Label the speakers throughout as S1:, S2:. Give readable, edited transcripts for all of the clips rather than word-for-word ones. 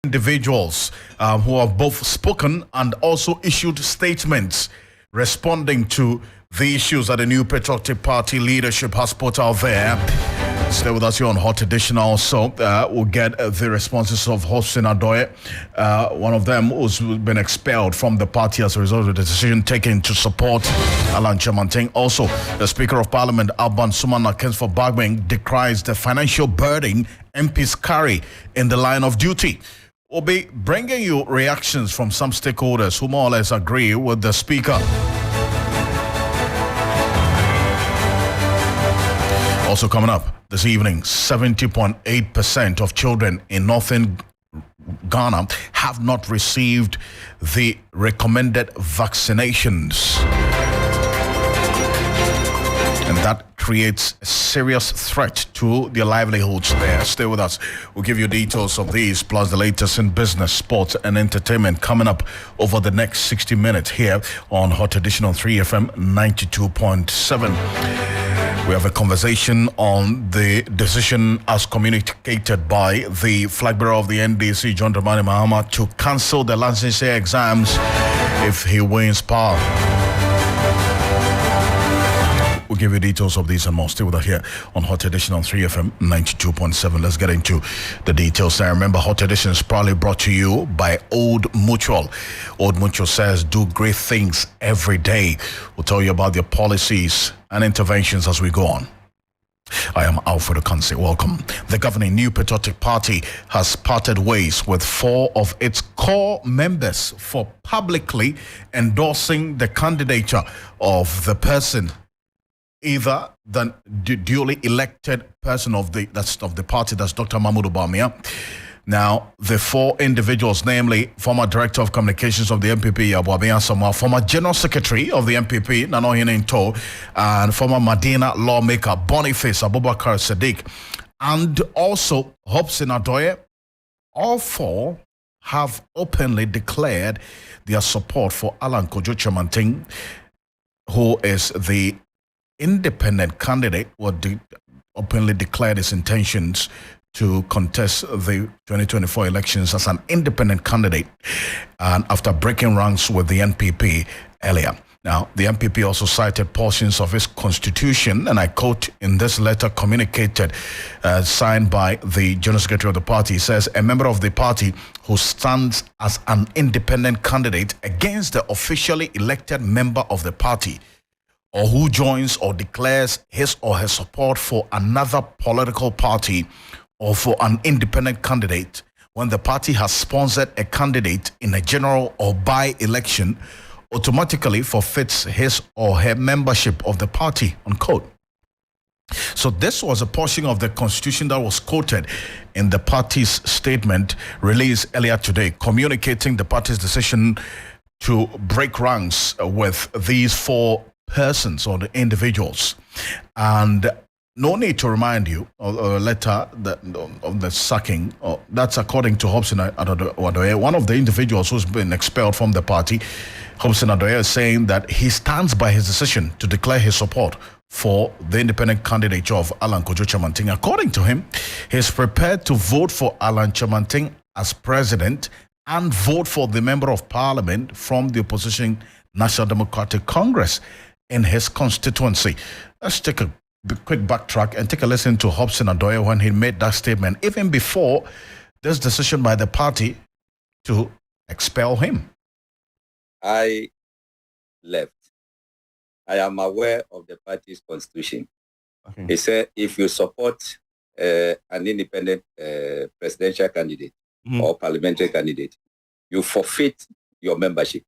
S1: Individuals who have both spoken and also issued statements responding to the issues that the New Patriotic Party leadership has put out there. Stay with us here on Hot Edition also. We'll get the responses of Hobson Adoye, one of them who's been expelled from the party as a result of the decision taken to support Alan Kyerematen. Also, the Speaker of Parliament, Alban Sumana Kensford Bagwing, decries the financial burden MPs carry in the line of duty. We'll be bringing you reactions from some stakeholders who more or less agree with the Speaker. Also coming up this evening, 70.8% of children in northern Ghana have not received the recommended vaccinations. And that creates a serious threat to their livelihoods there. Stay with us. We'll give you details of these, plus the latest in business, sports, and entertainment coming up over the next 60 minutes here on Hot Edition on 3FM 92.7. We have a conversation on the decision as communicated by the flag bearer of the NDC, John Dramani Mahama, to cancel the licensing exams if he wins power. We'll give you details of these and more. Stay with us here on Hot Edition on 3FM 92.7. Let's get into the details. Now, remember, Hot Edition is proudly brought to you by Old Mutual. Old Mutual says do great things every day. We'll tell you about their policies and interventions as we go on. I am Alfred Ocansey. Welcome. The governing New Patriotic Party has parted ways with 4 of its core members for publicly endorsing the candidature of the person, either the duly elected person of the party, that's Dr. Mahmoud Bawumia. Now, the 4 individuals, namely former Director of Communications of the MPP, Abuabi Asamoah, former General Secretary of the MPP, Nanohene Nto, and former Medina lawmaker Boniface Abubakar Sadiq, and also Hobson Adoye, all 4 have openly declared their support for Alan Kyerematen, who is the independent candidate, openly declared his intentions to contest the 2024 elections as an independent candidate, and after breaking ranks with the NPP earlier. Now, the NPP also cited portions of its constitution, and I quote in this letter communicated, signed by the General Secretary of the party. It says, a member of the party who stands as an independent candidate against the officially elected member of the party, or who joins or declares his or her support for another political party or for an independent candidate when the party has sponsored a candidate in a general or by-election, automatically forfeits his or her membership of the party, unquote. So this was a portion of the constitution that was quoted in the party's statement released earlier today, communicating the party's decision to break ranks with these 4 persons or the individuals. And no need to remind you of a letter of the sacking. That's according to Hobson Adoye, one of the individuals who's been expelled from the party. Hobson Adoye is saying that he stands by his decision to declare his support for the independent candidature of Alan Kyerematen. According to him, he's prepared to vote for Alan Kyerematen as president and vote for the member of parliament from the opposition National Democratic Congress in his constituency. Let's take a quick backtrack and take a listen to Hobson Adoye when he made that statement, even before this decision by the party to expel him.
S2: I left. I am aware of the party's constitution. Okay. He said if you support an independent presidential candidate or parliamentary candidate, you forfeit your membership.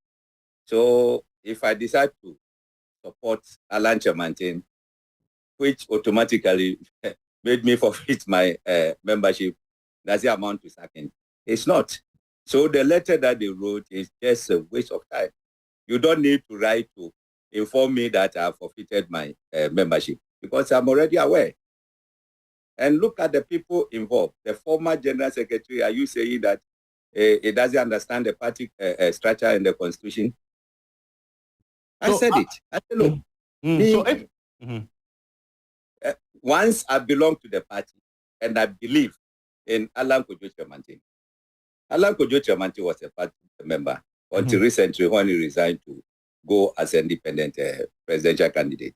S2: So if I decide to support Alan Kyerematen, which automatically made me forfeit my membership, does it amount to sacking? It's not. So the letter that they wrote is just a waste of time. You don't need to write to inform me that I have forfeited my membership, because I'm already aware. And look at the people involved. The former General Secretary, are you saying that he doesn't understand the party structure and the constitution? I said it. I said, look, once I belong to the party and I believe in Alan Kyerematen, Alan Kojo Chamanti was a party member until recently when he resigned to go as an independent presidential candidate.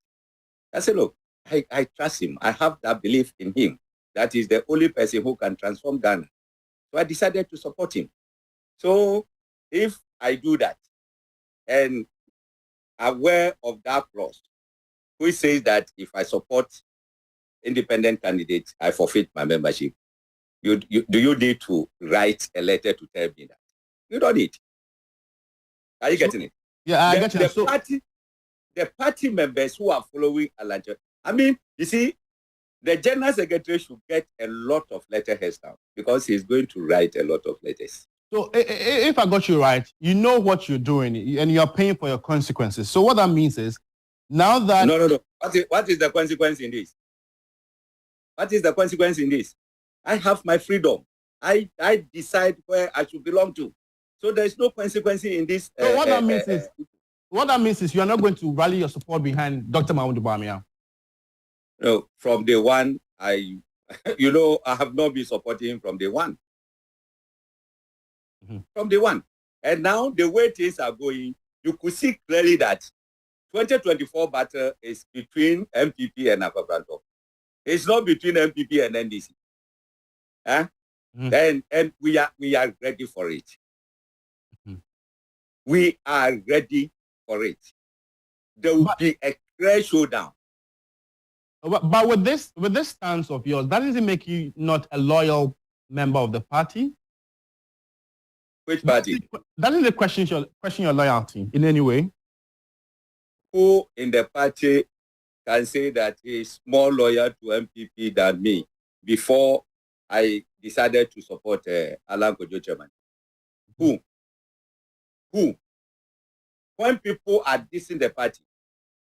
S2: I said, look, I trust him. I have that belief in him. That is the only person who can transform Ghana. So I decided to support him. So if I do that and aware of that clause, which says that if I support independent candidates, I forfeit my membership, do you need to write a letter to tell me that? You don't need. Are you getting it?
S3: Yeah, I get you.
S2: The party members who are following Alancho, I mean, you see, the general secretary should get a lot of letterheads now because he's going to write a lot of letters.
S3: So if I got you right, you know what you're doing and you're paying for your consequences. So what that means is now that...
S2: No. What is the consequence in this? What is the consequence in this? I have my freedom. I decide where I should belong to. So there's no consequence in this.
S3: So what that means is you are not going to rally your support behind Dr. Mahmoud Bawumia.
S2: No, from day one, I have not been supporting him from day one. From day one. And now the way things are going, you could see clearly that 2024 battle is between MPP and Akwa. It's not between MPP and NDC. And we are ready for it. We are ready for it. There will be a clear showdown.
S3: But with this stance of yours, that doesn't make you not a loyal member of the party.
S2: Which party?
S3: That doesn't question your loyalty in any way.
S2: Who in the party can say that he is more loyal to MPP than me before I decided to support Alan Kojo Chairman? Who? When people are dissing the party,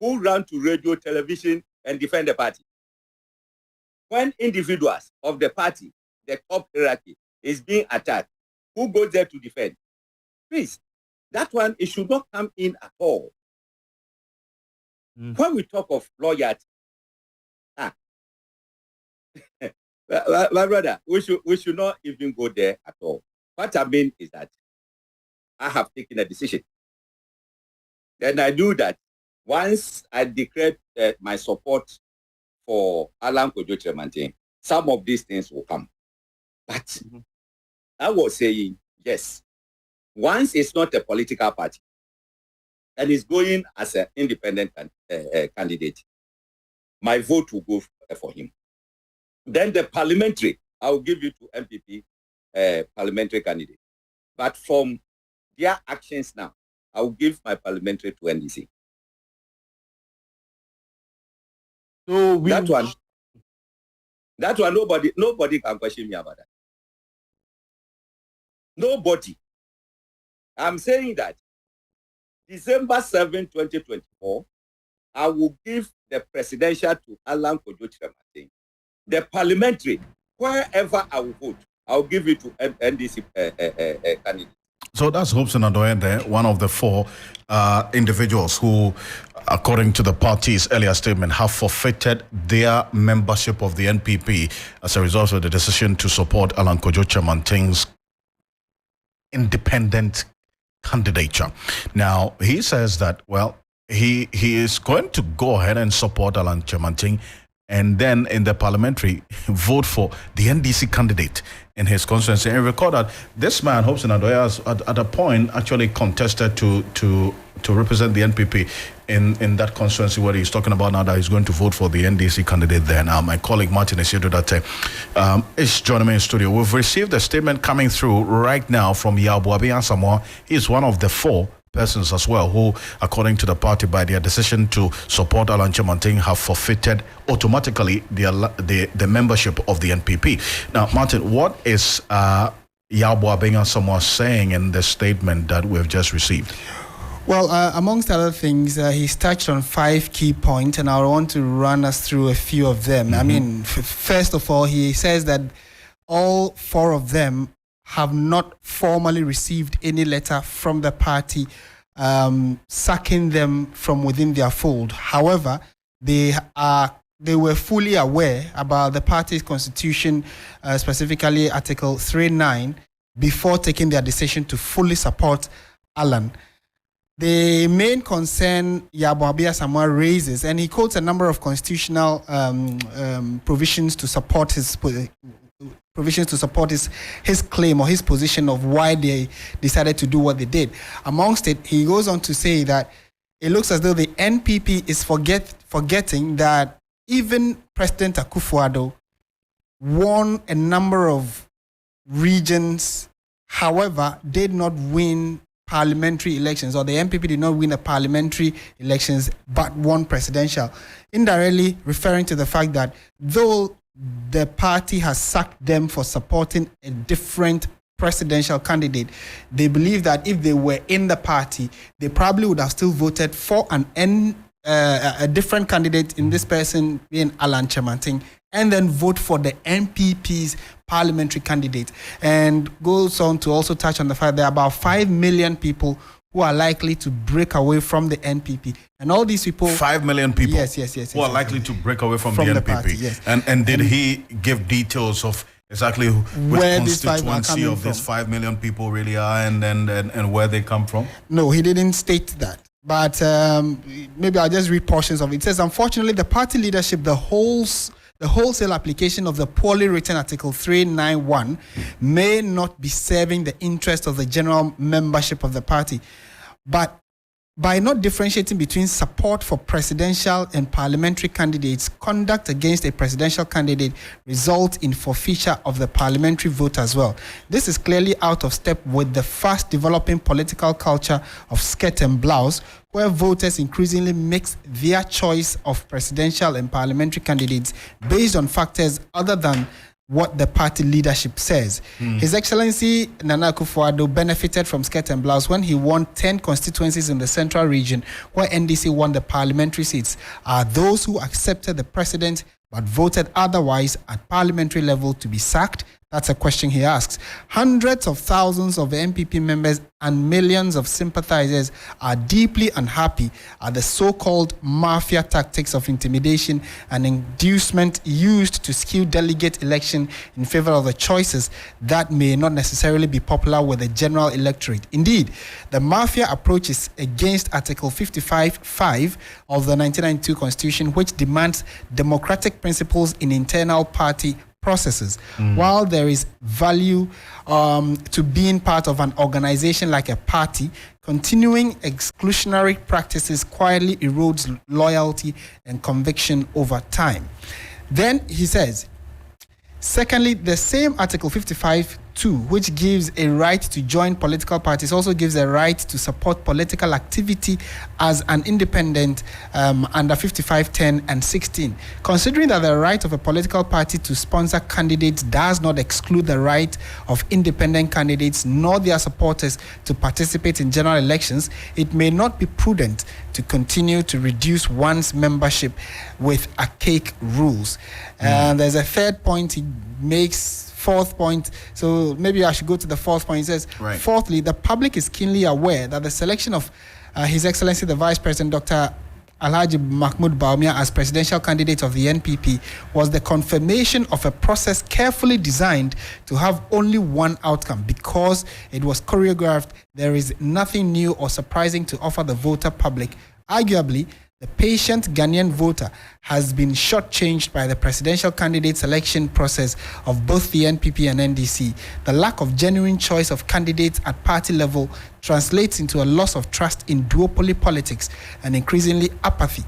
S2: who run to radio, television, and defend the party? When individuals of the party, the top hierarchy, is being attacked, who goes there to defend? Please, that one, it should not come in at all. When we talk of loyalty, my brother, we should not even go there at all. What I mean is that I have taken a decision. Then I do that. Once I declare my support for Alan Kojo Chairman, some of these things will come. But I was saying, yes, once it's not a political party and it's going as an independent candidate, my vote will go for him. Then the parliamentary, I will give it to MPP parliamentary candidate. But from their actions now, I will give my parliamentary to NDC.
S3: So
S2: that one, nobody can question me about that. Nobody. I'm saying that December 7, 2024, I will give the presidential to Alan Kojo Chairman. The parliamentary, wherever I will vote, I will give it to NDC candidate.
S1: So that's Hobson Adoye there, one of the four individuals who, according to the party's earlier statement, have forfeited their membership of the NPP as a result of the decision to support Alan Kojo Chairman's independent candidature. Now, he says that, well, he is going to go ahead and support Alan Chairman and then in the parliamentary vote for the NDC candidate in his constituency. And recall that this man, Hobson Adoye, at a point actually contested to represent the NPP in that constituency where he's talking about now that he's going to vote for the NDC candidate there. Now, my colleague Martin Esiedu that is joining me in studio. We've received a statement coming through right now from Yabuabi Samoa. He's one of the four persons as well who, according to the party, by their decision to support Alan Chairman, have forfeited automatically the membership of the NPP. Now, Martin, what is Yabuabi Samoa saying in the statement that we've just received?
S4: Well, amongst other things, he's touched on 5 key points, and I want to run us through a few of them. I mean, first of all, he says that all 4 of them have not formally received any letter from the party sacking them from within their fold. However, they were fully aware about the party's constitution, specifically Article 3.9, before taking their decision to fully support Alan. The main concern Yabwabia Samoa raises, and he quotes a number of constitutional provisions to support his claim or his position of why they decided to do what they did. Amongst it, he goes on to say that it looks as though the NPP is forgetting that even President Akufo-Addo won a number of regions, however, did not win parliamentary elections, or the NPP did not win a parliamentary elections but won presidential, indirectly referring to the fact that though the party has sacked them for supporting a different presidential candidate, they believe that if they were in the party, they probably would have still voted for a different candidate, in this person being Alan Kyerematen, and then vote for the NPP's parliamentary candidate. And goes on to also touch on the fact there are about 5 million people who are likely to break away from the NPP. And all these people...
S1: 5 million people
S4: yes,
S1: who are likely to break away from the NPP.
S4: Party, yes.
S1: And did he give details of exactly which constituency of these 5 million people really are and where they come from?
S4: No, he didn't state that. But maybe I'll just read portions of it. It says, unfortunately, the party leadership, the wholesale application of the poorly written Article 391 may not be serving the interest of the general membership of the party. But by not differentiating between support for presidential and parliamentary candidates, conduct against a presidential candidate results in forfeiture of the parliamentary vote as well. This is clearly out of step with the fast developing political culture of skirt and blouse, where voters increasingly mix their choice of presidential and parliamentary candidates based on factors other than what the party leadership says. His Excellency Nana Akufo-Addo benefited from skirt and blouse when he won 10 constituencies in the central region where NDC won the parliamentary seats. Are those who accepted the president but voted otherwise at parliamentary level to be sacked? That's a question he asks. Hundreds of thousands of NPP members and millions of sympathizers are deeply unhappy at the so-called mafia tactics of intimidation and inducement used to skew delegate election in favor of the choices that may not necessarily be popular with the general electorate. Indeed, the mafia approach is against Article 55(5) of the 1992 Constitution, which demands democratic principles in internal party processes. While there is value to being part of an organization like a party, continuing exclusionary practices quietly erodes loyalty and conviction over time. Then he says, secondly, the same Article 55(2), which gives a right to join political parties, also gives a right to support political activity as an independent under 55(10) and 16. Considering that the right of a political party to sponsor candidates does not exclude the right of independent candidates nor their supporters to participate in general elections, it may not be prudent to continue to reduce one's membership with archaic rules. And there's a third point he makes, fourth point. So maybe I should go to the fourth point. He says,
S1: right.
S4: Fourthly, the public is keenly aware that the selection of His Excellency the Vice President, Dr. Alhaji Mahmoud Bawumia, as presidential candidate of the NPP was the confirmation of a process carefully designed to have only one outcome. Because it was choreographed, there is nothing new or surprising to offer the voter public. Arguably, the patient Ghanaian voter has been shortchanged by the presidential candidate selection process of both the NPP and NDC. The lack of genuine choice of candidates at party level translates into a loss of trust in duopoly politics and increasingly apathy.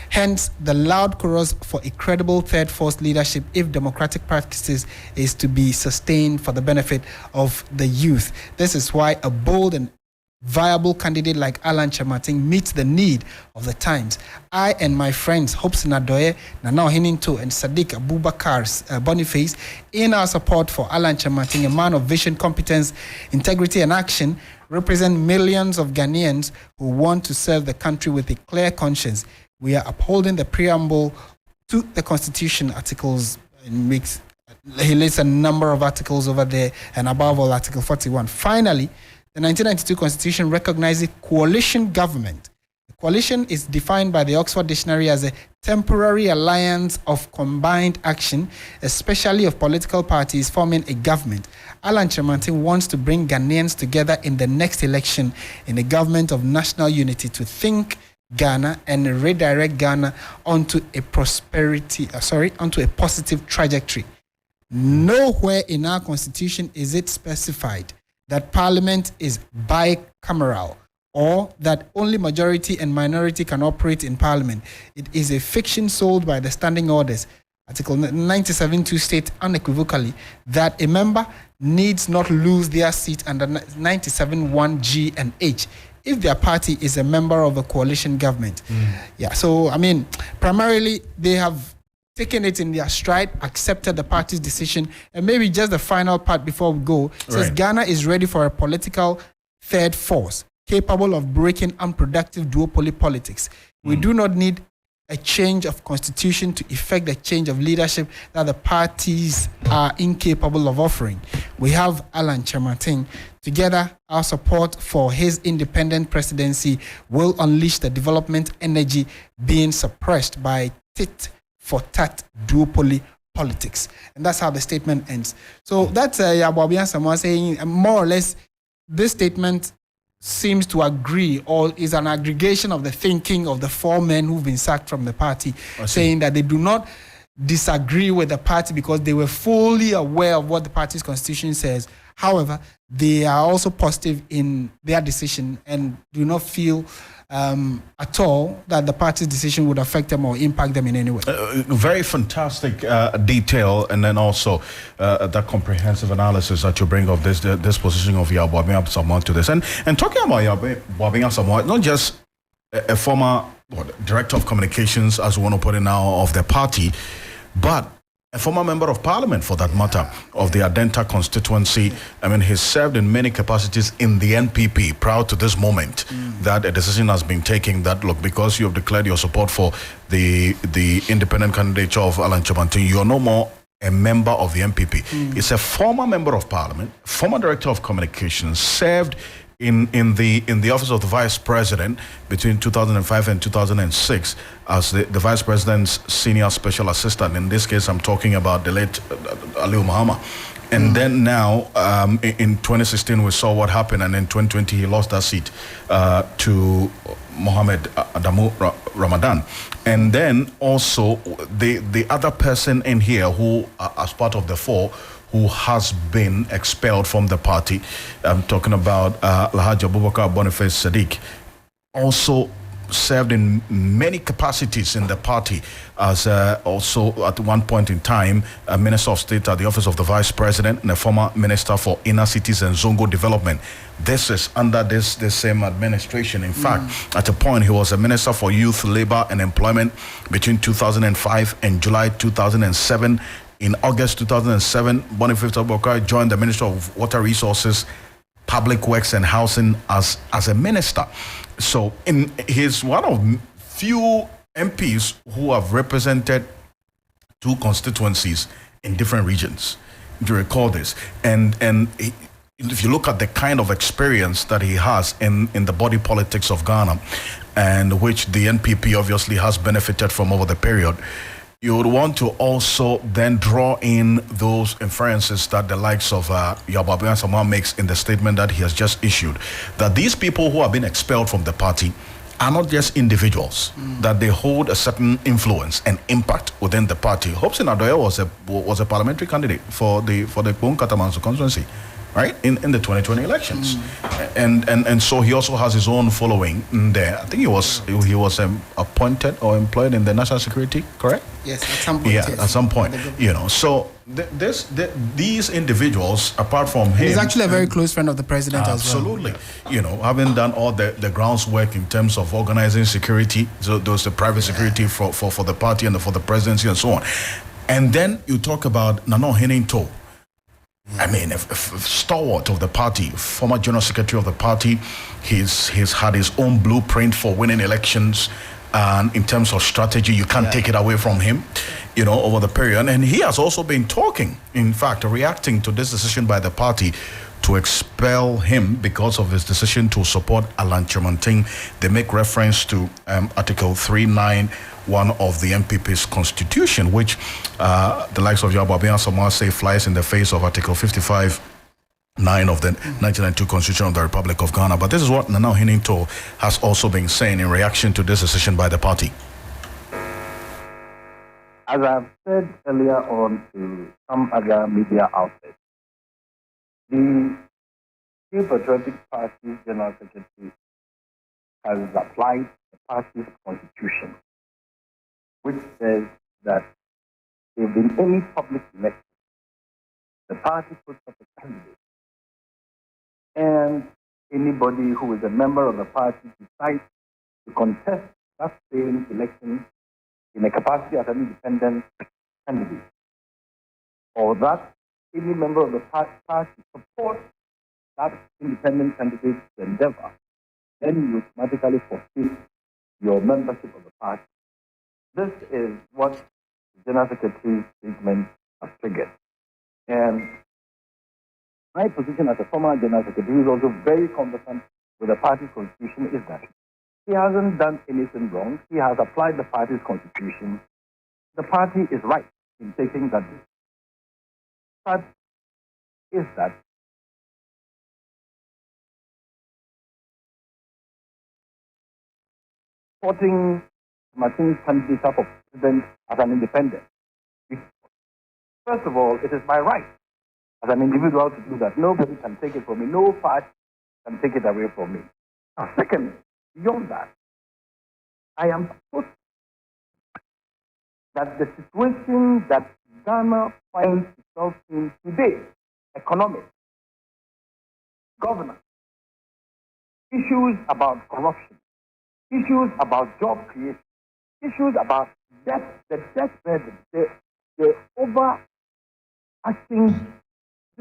S4: Hence, the loud chorus for a credible third force leadership if democratic practices is to be sustained for the benefit of the youth. This is why a bold and viable candidate like Alan Kyerematen meets the need of the times. I and my friends Hopes Nadoye, Nana Hininto, and Sadiq Abubakar Boniface, in our support for Alan Kyerematen, a man of vision, competence, integrity, and action, represent millions of Ghanaians who want to serve the country with a clear conscience. We are upholding the preamble to the Constitution articles. He lists a number of articles over there, and above all, Article 41. Finally, the 1992 Constitution recognizes coalition government. The Coalition is defined by the Oxford Dictionary as a temporary alliance of combined action, especially of political parties forming a government. Alan Kyerematen wants to bring Ghanaians together in the next election in a government of national unity to think Ghana and redirect Ghana onto a positive trajectory. Nowhere in our constitution is it specified that parliament is bicameral or that only majority and minority can operate in parliament. It is a fiction sold by the standing orders. Article 97.2 states unequivocally that a member needs not lose their seat under 97.1 G and H if their party is a member of a coalition government. Yeah, so, I mean, primarily they have taken it in their stride, accepted the party's decision, and maybe just the final part before we go, says Ghana is ready for a political third force capable of breaking unproductive duopoly politics. We do not need a change of constitution to effect the change of leadership that the parties are incapable of offering. We have Alan Kyerematen. Together, our support for his independent presidency will unleash the development energy being suppressed by tit-for-tat duopoly politics. And that's how the statement ends. So that's Yaboabian Samoa saying more or less this statement seems to agree or is an aggregation of the thinking of the four men who've been sacked from the party, saying that they do not disagree with the party because they were fully aware of what the party's constitution says. However, they are also positive in their decision and do not feel at all that the party's decision would affect them or impact them in any way.
S1: Very fantastic detail, and then also that comprehensive analysis that you bring of this positioning of Yaboabian Samoa to this. And talking about Yaboabian Samoa, not just a former director of communications, as we want to put it now, of the party, but a former member of parliament, for that matter, of the Adenta constituency. I mean, he's served in many capacities in the NPP prior to this moment that a decision has been taken that, look, because you have declared your support for the independent candidature of Alan Kyerematen, you're no more a member of the NPP. It's a former member of parliament, former director of communications, served in the office of the vice president between 2005 and 2006 as the vice president's senior special assistant. In this case, I'm talking about the late Aliu Mahama. And then now, in 2016, we saw what happened, and in 2020, he lost that seat to Mohammed Adamu Ramadan. And then also, the other person in here who, as part of the four, who has been expelled from the party, I'm talking about Alhaji Abubakar Boniface Sadiq, also served in many capacities in the party as also at one point in time a Minister of State at the office of the Vice President and a former Minister for Inner Cities and Zongo Development. This is under this same administration. In fact, at a point he was a Minister for Youth, Labor and Employment between 2005 and July 2007. In August 2007, Boniface Abubakar joined the Ministry of Water Resources, Public Works and Housing as a minister. So he's one of few MPs who have represented two constituencies in different regions. Do you recall this? And if you look at the kind of experience that he has in the body politics of Ghana, and which the NPP obviously has benefited from over the period, you would want to also then draw in those inferences that the likes of Yaboabian Samoa makes in the statement that he has just issued, that these people who have been expelled from the party are not just individuals, that they hold a certain influence and impact within the party. Hobson Adoya was a parliamentary candidate for the Katamanso constituency, right, in the 2020 elections, and so he also has his own following there. I think he was appointed or employed in the national security, correct?
S4: Yes, at some point.
S1: Yeah,
S4: yes.
S1: at some point, you know. So these individuals, apart from him,
S4: he's actually a very close friend of the president as well.
S1: Absolutely, you know, having done all the groundwork in terms of organizing security, so there's the private security for the party and for the presidency and so on, and then you talk about Nano Heninto. I mean, a stalwart of the party, former general secretary of the party. He's had his own blueprint for winning elections, and in terms of strategy, you can't take it away from him, you know, over the period. And he has also been talking, in fact, reacting to this decision by the party to expel him because of his decision to support Alan Chemanting. They make reference to Article 391 of the NPP's constitution, which the likes of Yababi and Samoa say flies in the face of Article 55. 9 of the 1992 Constitution of the Republic of Ghana. But this is what Nana Hininto has also been saying in reaction to this decision by the party.
S5: As I've said earlier on to some other media outlets, the New Patriotic Party's General Secretary has applied the party's constitution, which says that if in any public election the party puts up a candidate and anybody who is a member of the party decides to contest that same election in a capacity as an independent candidate, or that any member of the party supports that independent candidate's endeavor, then you automatically forfeit your membership of the party. This is what the General Secretary's statement has triggered. And my position as a former General Secretary, who is also very conversant with the party's constitution, is that he hasn't done anything wrong. He has applied the party's constitution. The party is right in taking that decision. But is that supporting Martin's candidature for president as an independent? First of all, it is my right as an individual to do that. Nobody can take it from me. No party can take it away from me. Now, second, beyond that, I am put that the situation that Ghana finds itself in today, economic, governance, issues about corruption, issues about job creation, issues about debt, the debt burden, the overarching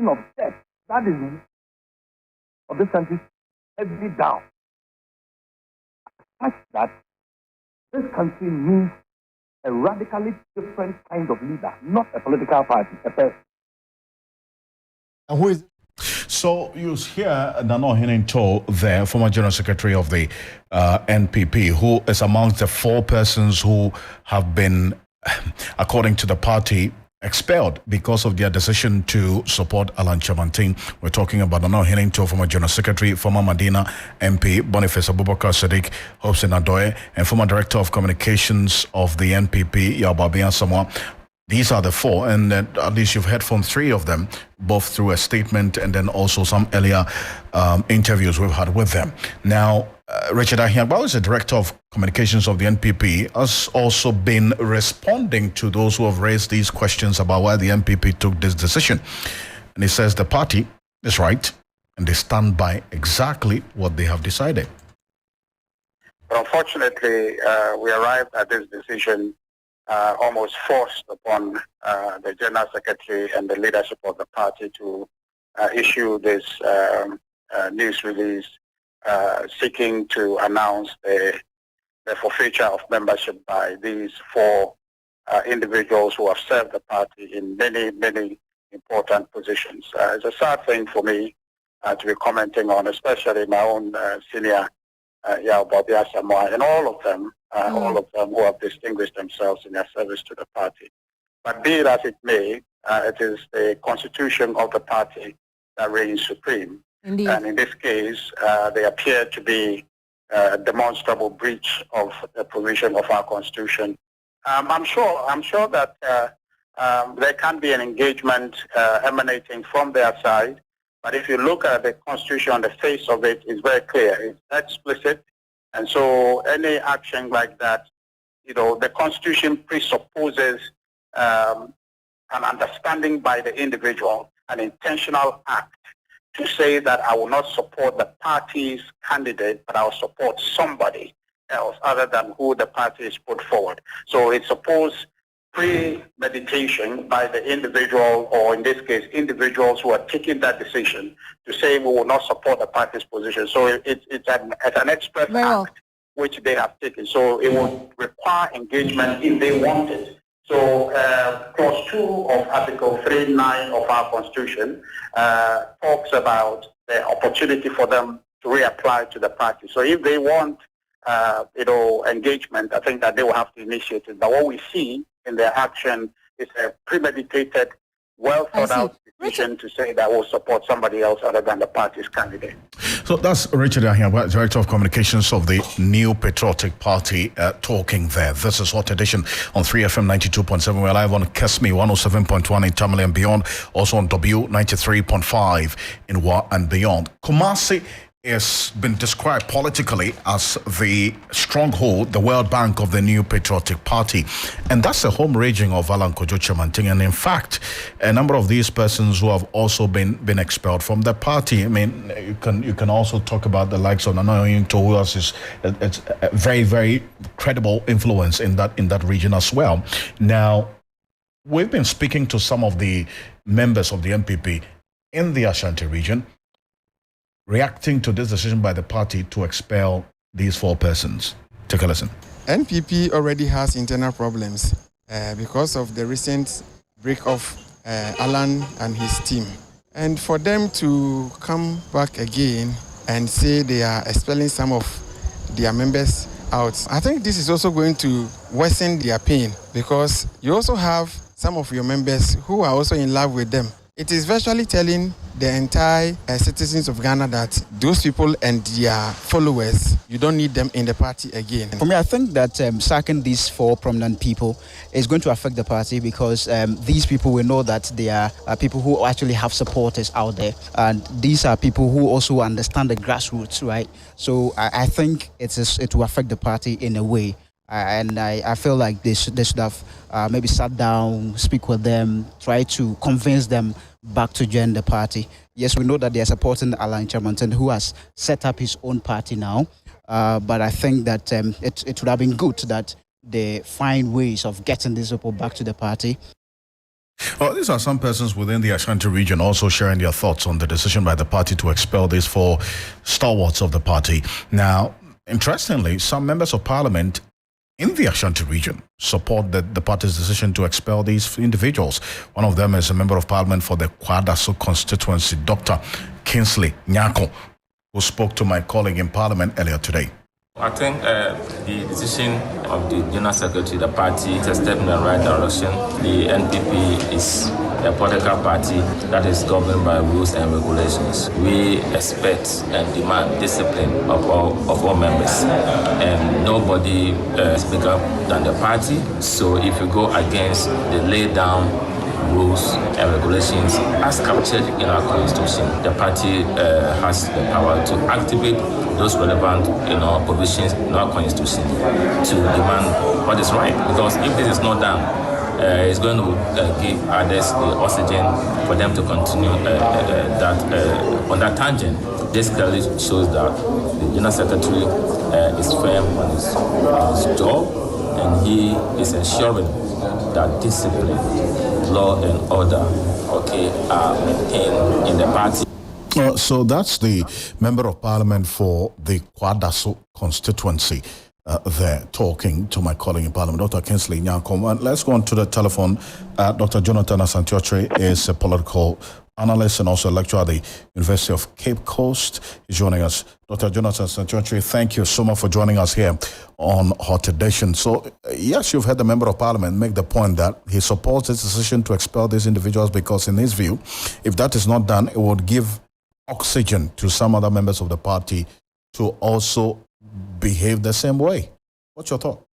S5: of debt, that is of this country heavily down. Such that this country needs a radically different kind of leader, not a political party, a person.
S3: And who is?
S1: So you hear Nana Hininto there, former General Secretary of the NPP, who is amongst the 4 persons who have been, according to the party, expelled because of their decision to support Alan Chemanting. We're talking about Nana Hininto, former General Secretary, former Medina MP, Boniface Abubakar Sadiq, Hobson Adoye, and former Director of Communications of the NPP, Yababi Samoa. These are the 4, and at least you've heard from 3 of them, both through a statement and then also some earlier interviews we've had with them. Now, Richard Ahiagba, who is the Director of Communications of the NPP, has also been responding to those who have raised these questions about why the NPP took this decision. And he says the party is right, and they stand by exactly what they have decided.
S6: But unfortunately, we arrived at this decision almost forced upon the General Secretary and the leadership of the party to issue this news release seeking to announce the forfeiture of membership by these 4 individuals who have served the party in many, many important positions. It's a sad thing for me to be commenting on, especially my own senior Yababi Samoa, and all of them who have distinguished themselves in their service to the party. But be it as it may, it is the constitution of the party that reigns supreme.
S7: Indeed.
S6: And in this case, they appear to be a demonstrable breach of the provision of our constitution. I'm sure that there can be an engagement emanating from their side. But if you look at the constitution, on the face of it, it's very clear. It's explicit. And so any action like that, the constitution presupposes an understanding by the individual, an intentional act to say that I will not support the party's candidate, but I will support somebody else other than who the party has put forward. So it's supposed premeditation by the individual, or in this case, individuals who are taking that decision to say we will not support the party's position. So it's an express act which they have taken. So it will require engagement if they want it. So clause 2 of Article 3(9) of our Constitution talks about the opportunity for them to reapply to the party. So if they want, engagement, I think that they will have to initiate it. But what we see in their action is a premeditated, well thought out decision to say that we'll support somebody else other than the party's candidate.
S1: So that's Richard Ahia, Director of Communications of the New Patriotic Party, talking there. This is Hot Edition on 3FM 92.7. We're live on Kesmi 107.1 in Tamale and beyond, also on W 93.5 in Wa and beyond. Kumasi has been described politically as the stronghold, the World Bank of the New Patriotic Party. And that's the home raging of Alan Kojo Chamanting. And in fact, a number of these persons who have also been expelled from the party. I mean, you can also talk about the likes of Nana Oyinto, who is it's a very, very credible influence in that region as well. Now, we've been speaking to some of the members of the NPP in the Ashanti region, reacting to this decision by the party to expel these 4 persons. Take a listen.
S7: NPP already has internal problems because of the recent break of Alan and his team. And for them to come back again and say they are expelling some of their members out, I think this is also going to worsen their pain, because you also have some of your members who are also in love with them. It is virtually telling the entire citizens of Ghana that those people and their followers, you don't need them in the party again.
S8: For me, I think that sacking these 4 prominent people is going to affect the party, because these people will know that they are people who actually have supporters out there. And these are people who also understand the grassroots, right? So I think it will affect the party in a way. And I feel like they should have maybe sat down, speak with them, try to convince them back to join the party. Yes, we know that they are supporting Alan Chamanten, who has set up his own party now. But I think that it would have been good that they find ways of getting these people back to the party.
S1: Well, these are some persons within the Ashanti region also sharing their thoughts on the decision by the party to expel these 4 stalwarts of the party. Now, interestingly, some members of parliament in the Ashanti region support the party's decision to expel these individuals. One of them is a member of parliament for the Kwadaso constituency, Dr. Kingsley Nyako, who spoke to my colleague in parliament earlier today.
S9: I think the decision of the General Secretary of the party is a step in the right direction. The NPP is a political party that is governed by rules and regulations. We expect and demand discipline of all members. And nobody is bigger than the party. So if you go against the laid down rules and regulations as captured in our constitution, the party has the power to activate those relevant provisions in our constitution to demand what is right. Because if this is not done, it's going to give others the oxygen for them to continue on that tangent. This clearly shows that the General Secretary is firm on his job, and he is ensuring that discipline, law and order, are maintained in the party.
S1: So that's the member of parliament for the Kwadaso constituency there, talking to my colleague in parliament, Dr. Kingsley Nyako. And let's go on to the telephone. Dr. Jonathan Asantewotwe is a political analyst and also a lecturer at the University of Cape Coast. He's joining us. Dr. Jonathan Asantewotwe, thank you so much for joining us here on Hot Edition. So, yes, you've heard the member of parliament make the point that he supports this decision to expel these individuals because, in his view, if that is not done, it would give oxygen to some other members of the party to also behave the same way. What's your thought?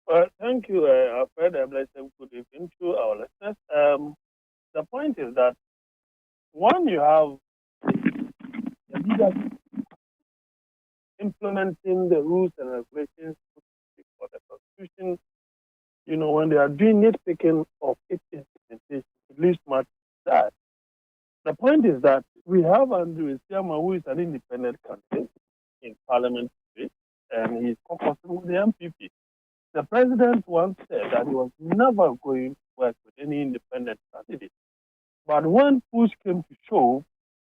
S10: Well, thank you, Alfred. Good evening to our listeners. The point is that, one, you have the leaders implementing the rules and regulations for the Constitution. When they are doing nitpicking of its implementation, at least much that. The point is that we have Andrew Isiama, who is an independent candidate in Parliament today, and he's caucusing with the NPP. The president once said that he was never going to work with any independent candidate. But when push came to shove,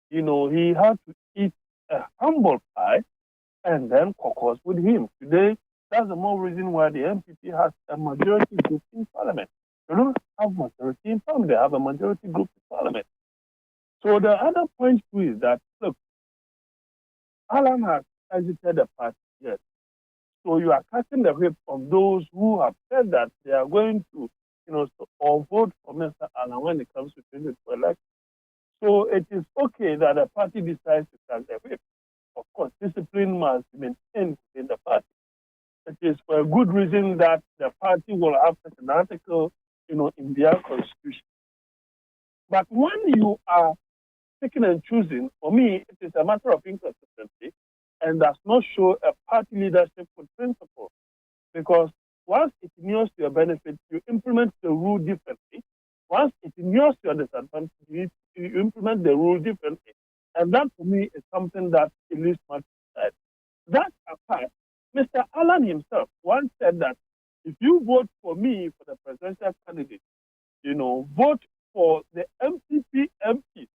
S10: he had to eat a humble pie and then caucus with him. Today, That's the more reason why the MPP has a majority group in parliament. They don't have majority in parliament, they have a majority group in parliament. So the other point too is that, look, Alan has exited the party, yes. So you are catching the whip of those who have said that they are going to, or vote for Mr. Alan when it comes to 2022 election. So it is okay that the party decides to catch the whip. Of course, discipline must be maintained within the party. It is for a good reason that the party will have such an article, in their constitution. But when you are picking and choosing, for me, it is a matter of inconsistency and does not show a party leadership with principle. Because once it inures to your benefit, you implement the rule differently. Once it inures to your disadvantage, you implement the rule differently. And that, for me, is something that at least must be said. That apart, Mr. Allen himself once said that if you vote for me for the presidential candidate, vote for the MPP MP.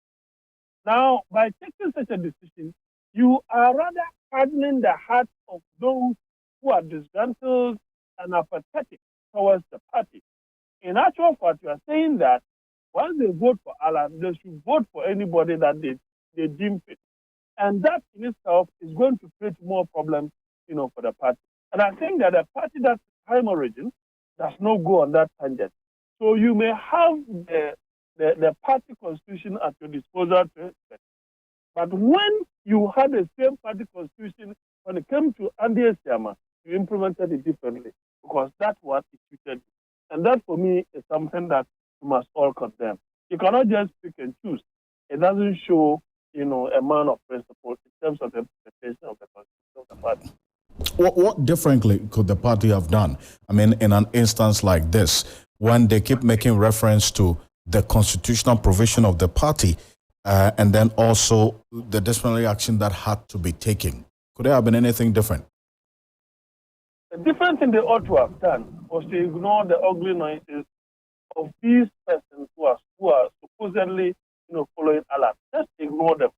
S10: Now, by taking such a decision, you are rather hardening the hearts of those who are disgruntled and apathetic towards the party. In actual fact, you are saying that once they vote for Alan, they should vote for anybody that they deem fit. And that in itself is going to create more problems, for the party. And I think that the party that's prime origin does not go on that tangent. So you may have the party constitution at your disposal to expect. But when you had the same party constitution, when it came to Andy Esiama, you implemented it differently because that's what it suited. And that, for me, is something that we must all condemn. You cannot just pick and choose. It doesn't show, a man of principle in terms of the implementation of the constitution of the party.
S1: What differently could the party have done? I mean, in an instance like this, when they keep making reference to the constitutional provision of the party and then also the disciplinary action that had to be taken, could there have been anything different?
S10: The different thing they ought to have done was to ignore the ugly noises of these persons who are supposedly, following Alan. Just ignore them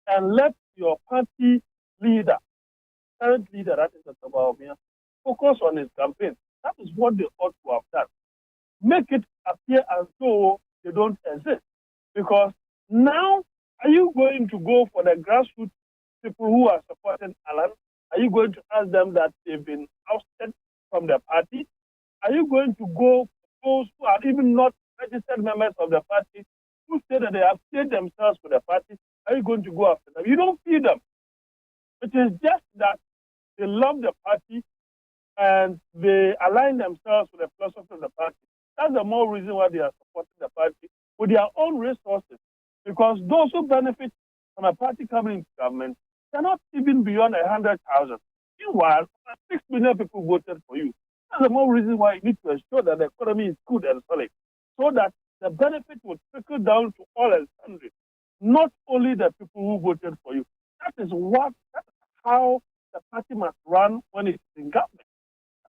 S10: and let your party leader, current leader, that is Dr. Baumia, focus on his campaign. That is what they ought to have done. Make it appear as though they don't exist. Because now, are you going to go for the grassroots people who are supporting Alan? Are you going to ask them that they've been ousted from the party? Are you going to go for those who are even not registered members of the party, who say that they have paid themselves for the party? Are you going to go after them? You don't feed them. It is just that they love the party and they align themselves with the philosophy of the party. That's the more reason why they are supporting the party with their own resources. Because those who benefit from a party coming into government cannot even beyond 100,000. Meanwhile, 6 million people voted for you. That's the more reason why you need to ensure that the economy is good and solid, so that the benefit will trickle down to all and sundry, not only the people who voted for you. That is how the party must run when it's in government.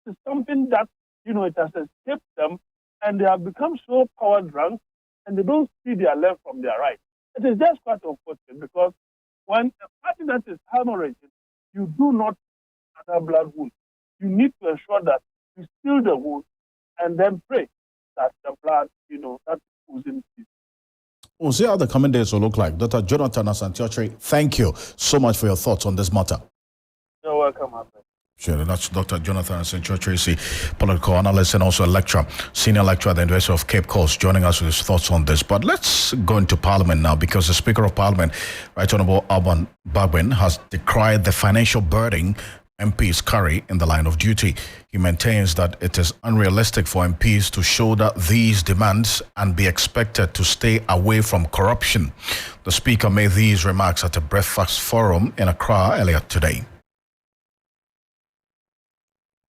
S10: That is something that, it has escaped them, and they have become so power drunk, and they don't see their left from their right. It is just quite unfortunate because when a party that is hemorrhaging, you do not have a blood wound. You need to ensure that you seal the wound and then pray that the blood, that oozing ceases.
S1: We'll see how the coming days will look like. Dr. Jonathan Asante-Okyere, thank you so much for your thoughts on this matter.
S10: You're welcome, Alfred.
S1: Sure, that's Dr. Jonathan Asante-Okyere, political analyst and also a lecturer, senior lecturer at the University of Cape Coast, joining us with his thoughts on this. But let's go into Parliament now, because the Speaker of Parliament, Right Honourable Alban Bagbin, has decried the financial burden MPs carry in the line of duty. He maintains that it is unrealistic for MPs to shoulder these demands and be expected to stay away from corruption. The Speaker made these remarks at a breakfast forum in Accra earlier today.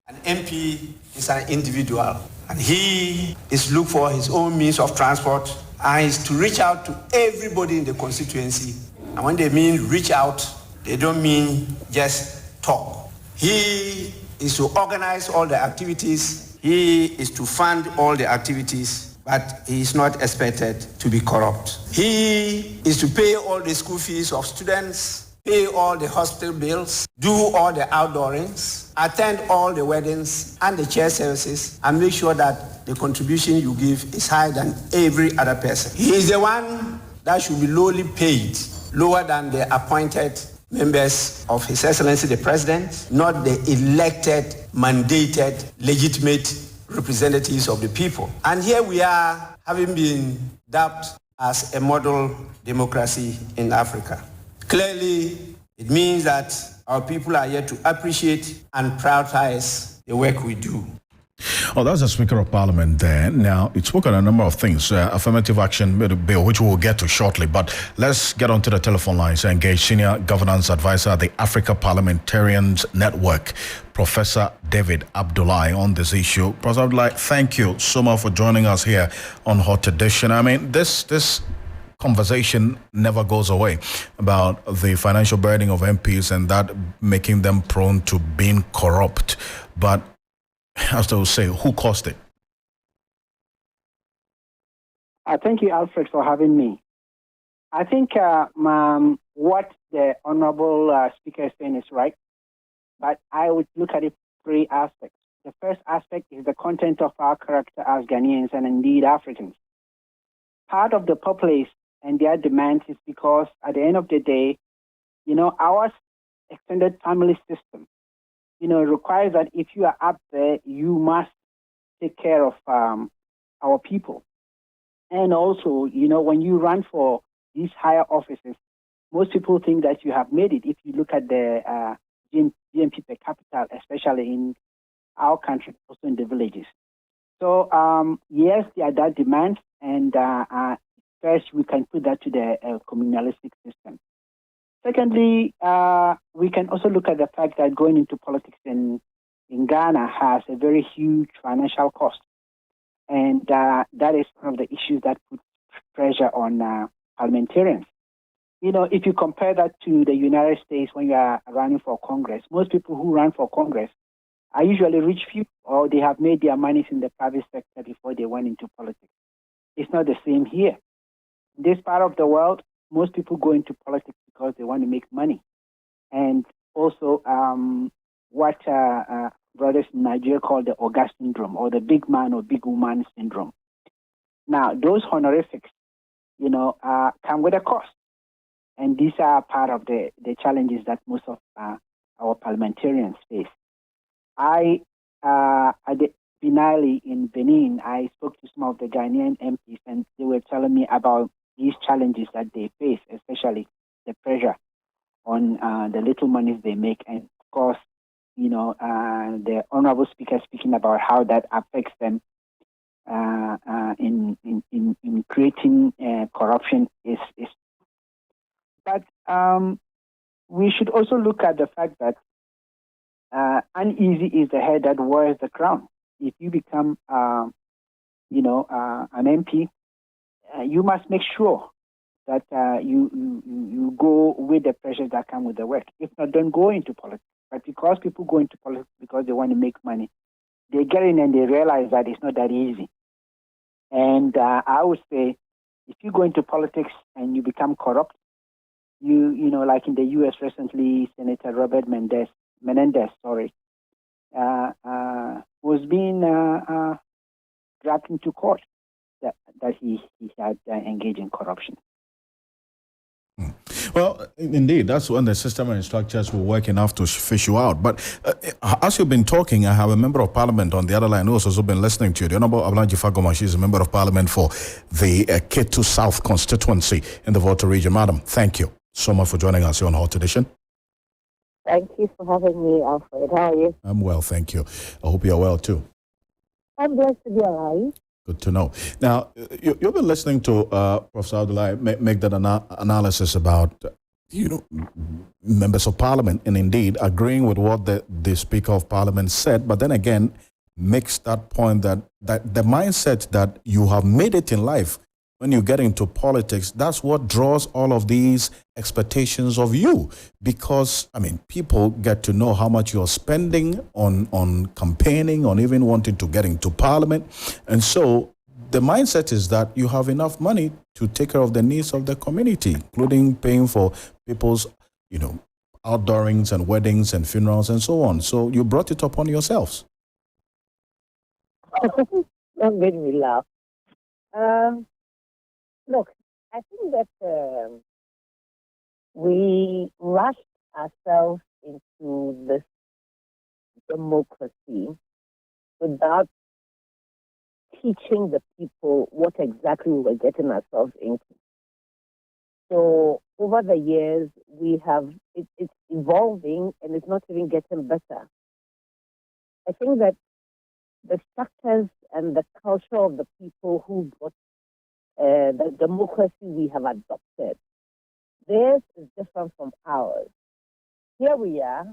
S11: An MP is an individual, and he is looked for his own means of transport, and is to reach out to everybody in the constituency. And when they mean reach out, they don't mean just talk. He is to organize all the activities. He is to fund all the activities, but he is not expected to be corrupt. He is to pay all the school fees of students. pay all the hospital bills, do all the outdoorings, attend all the weddings and the chair services, and make sure that the contribution you give is higher than every other person. He is the one that should be lowly paid, lower than the appointed members of His Excellency the President, not the elected, mandated, legitimate representatives of the people. And here we are, having been dubbed as a model democracy in Africa. Clearly, it means that our people are yet to appreciate and prioritize the work we do.
S1: Oh, that's the Speaker of Parliament there. Now, it spoke on a number of things, affirmative action bill, which we'll get to shortly. But let's get onto the telephone lines and engage Senior Governance Advisor at the Africa Parliamentarians Network, Professor David Abdullahi, on this issue. Professor Abdullahi, thank you so much for joining us here on Hot Edition. I mean, this conversation never goes away about the financial burden of MPs and that making them prone to being corrupt. But as they will say, who caused it?
S12: Thank you, Alfred, for having me. I think what the Honorable Speaker is saying is right, but I would look at it three aspects. The first aspect is the content of our character as Ghanaians and indeed Africans. Part of the populace and their demands is because at the end of the day, our extended family system, requires that if you are up there, you must take care of our people. And also, when you run for these higher offices, most people think that you have made it. If you look at the GNP per capita, especially in our country, also in the villages. So, yes, there are that demands, and first we can put that to the communalistic system. Secondly, we can also look at the fact that going into politics in Ghana has a very huge financial cost. And that is one of the issues that puts pressure on parliamentarians. If you compare that to the United States when you are running for Congress, most people who run for Congress are usually rich people, or they have made their monies in the private sector before they went into politics. It's not the same here. In this part of the world, most people go into politics because they want to make money. And also what brothers in Nigeria call the Oga syndrome, or the big man or big woman syndrome. Now, those honorifics, come with a cost. And these are part of the challenges that most of our parliamentarians face. At the finale in Benin, I spoke to some of the Ghanaian MPs, and they were telling me about these challenges that they face, especially the pressure on the little monies they make. And of course, the Honorable Speaker speaking about how that affects them in creating corruption is. But we should also look at the fact that uneasy is the head that wears the crown. If you become, an MP, you must make sure that you go with the pressures that come with the work. If not, don't go into politics. But because people go into politics because they want to make money, they get in and they realize that it's not that easy. And I would say, if you go into politics and you become corrupt, like in the U.S. recently, Senator Robert Menendez, was being dragged into court that he had engaged in corruption.
S1: Well, indeed, that's when the system and structures will work enough to fish you out. But as you've been talking, I have a member of parliament on the other line who's also been listening to you. The Honorable Ablanji Fagoma, she's a member of parliament for the Ketu South constituency in the Volta region. Madam, thank you so much for joining us here on Hot Edition.
S13: Thank you for having me, Alfred. How are you?
S1: I'm well, thank you. I hope you're well too.
S13: I'm blessed to be alive.
S1: Good to know. Now, you've been listening to Professor Abdullahi make that analysis about, members of parliament, and indeed agreeing with what the Speaker of Parliament said, but then again makes that point that the mindset that you have made it in life when you get into politics, that's what draws all of these expectations of you. Because, people get to know how much you're spending on campaigning, on even wanting to get into parliament. And so the mindset is that you have enough money to take care of the needs of the community, including paying for people's outdoorings and weddings and funerals and so on. So you brought it upon yourselves.
S13: That made me laugh. Look, I think that we rushed ourselves into this democracy without teaching the people what exactly we were getting ourselves into. So over the years, it's evolving and it's not even getting better. I think that the structures and the culture of the people who brought the democracy we have adopted, theirs is different from ours. Here we are,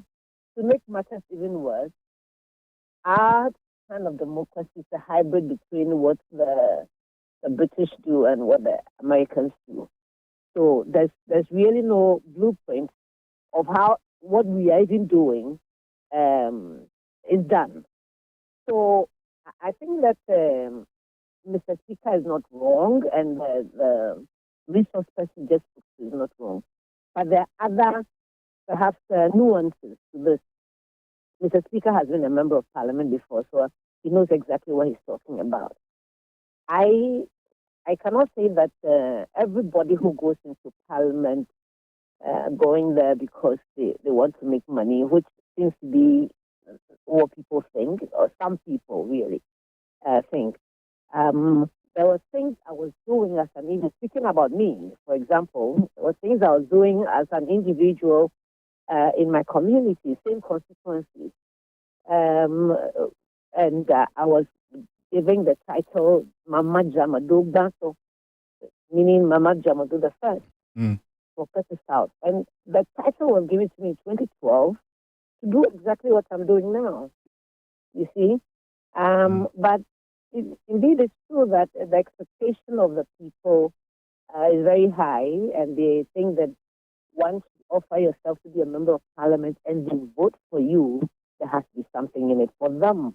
S13: to make matters even worse, our kind of democracy is a hybrid between what the British do and what the Americans do. So there's really no blueprint of how what we are even doing is done. So I think that Mr. Speaker is not wrong, and the resource person just is not wrong. But there are other, perhaps, nuances to this. Mr. Speaker has been a member of Parliament before, so he knows exactly what he's talking about. I cannot say that everybody who goes into Parliament going there because they want to make money, which seems to be what people think, or some people really think. There were things I was doing as an individual, speaking about me, for example, there were things I was doing as an individual in my community, same constituency. And I was giving the title Mama Jamadogba, so meaning Mama Jamadu the First for Curtis South. And the title was given to me in 2012 to do exactly what I'm doing now, you see. But indeed, it's true that the expectation of the people is very high, and they think that once you offer yourself to be a member of Parliament and they vote for you, there has to be something in it for them.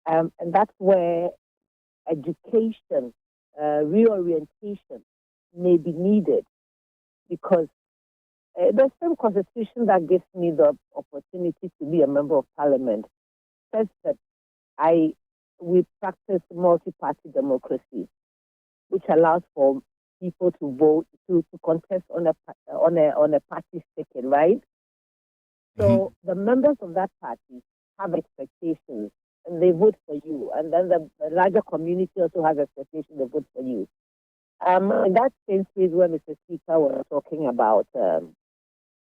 S13: And that's where education, reorientation may be needed, because the same constitution that gives me the opportunity to be a member of Parliament says that we practice multi-party democracy, which allows for people to vote, to contest on a party ticket, right? So the members of that party have expectations, and they vote for you. And then the larger community also has expectations, they vote for you. In that same space where Mr. Speaker was talking about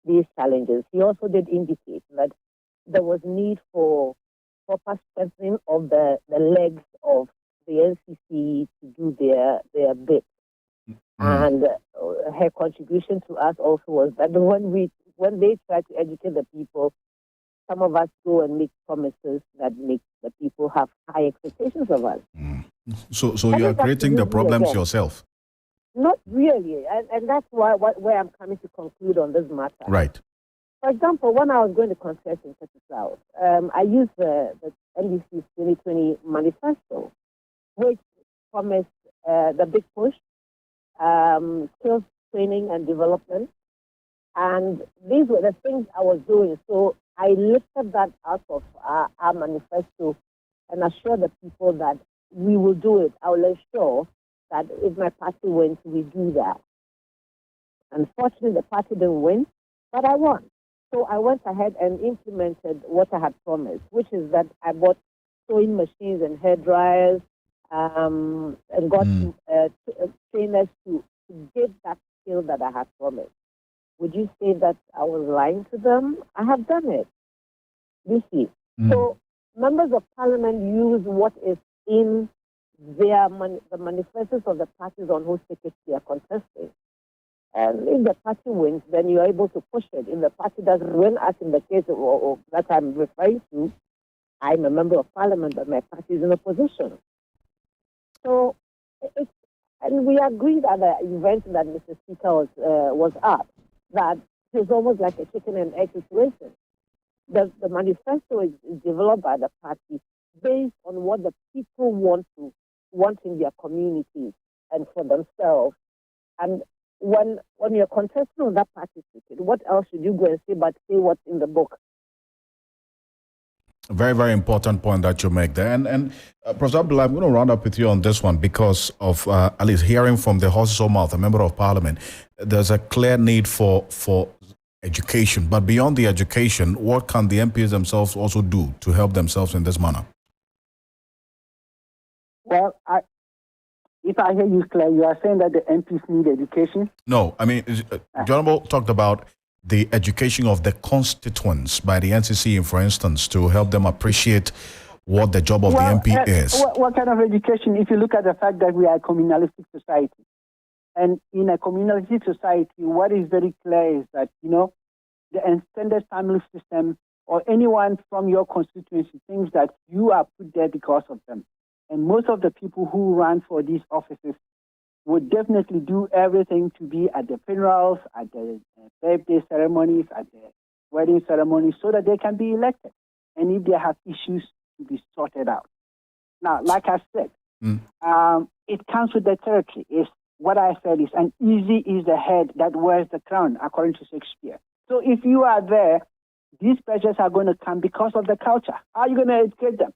S13: these challenges, he also did indicate that there was need for proper strengthening of the legs of the NCC to do their bit. And her contribution to us also was that when they try to educate the people, some of us go and make promises that make the people have high expectations of us.
S1: So you are creating the problems yourself?
S13: Not really, and that's where I'm coming to conclude on this matter.
S1: Right.
S13: For example, when I was going to contest in Texas South, I used the NDC's 2020 manifesto, which promised the big push, skills training and development. And these were the things I was doing. So I lifted that out of our manifesto and assured the people that we will do it. I will ensure that if my party wins, we do that. Unfortunately, the party didn't win, but I won. So I went ahead and implemented what I had promised, which is that I bought sewing machines and hair dryers and got trainers to get that skill that I had promised. Would you say that I was lying to them? I have done it. You see. So members of Parliament use what is in the manifestos of the parties on whose tickets they are contesting. And if the party wins, then you are able to push it. If the party doesn't win, as in the case of that I'm referring to, I'm a member of Parliament, but my party is in opposition. So, and we agreed at the event that Mr. Speaker was at, that it's almost like a chicken and egg situation. The manifesto is developed by the party based on what the people want in their communities and for themselves. And when you're contesting on that party ticket, what else should you go and say but say what's in the book?
S1: Very, very important point that you make there. And Professor Abdullah, I'm going to round up with you on this one because of at least hearing from the horse's own mouth, a member of parliament, there's a clear need for education. But beyond the education, what can the MPs themselves also do to help themselves in this manner?
S12: Well, if I hear you clear, you are saying that the MPs need education?
S1: No, I mean, Honorable talked about the education of the constituents by the NCC, for instance, to help them appreciate what the job of the MP is.
S12: What kind of education? If you look at the fact that we are a communalistic society, and in a communalistic society, what is very clear is that, the extended family system or anyone from your constituency thinks that you are put there because of them. And most of the people who run for these offices would definitely do everything to be at the funerals, at the birthday ceremonies, at the wedding ceremonies, so that they can be elected. And if they have issues, to be sorted out. Now, like I said, it comes with the territory. It's what I said is, and easy is the head that wears the crown, according to Shakespeare. So if you are there, these pressures are going to come because of the culture. How are you going to educate them?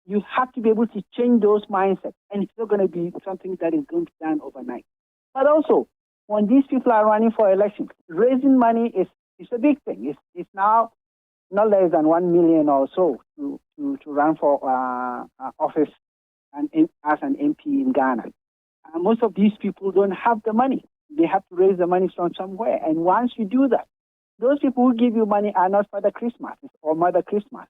S12: You have to be able to change those mindsets, and it's not going to be something that is going to be done overnight. But also, when these people are running for elections, raising money is a big thing. It's now not less than 1 million or so to run for office and as an MP in Ghana. Most of these people don't have the money. They have to raise the money from somewhere. And once you do that, those people who give you money are not Father Christmases or Mother Christmases.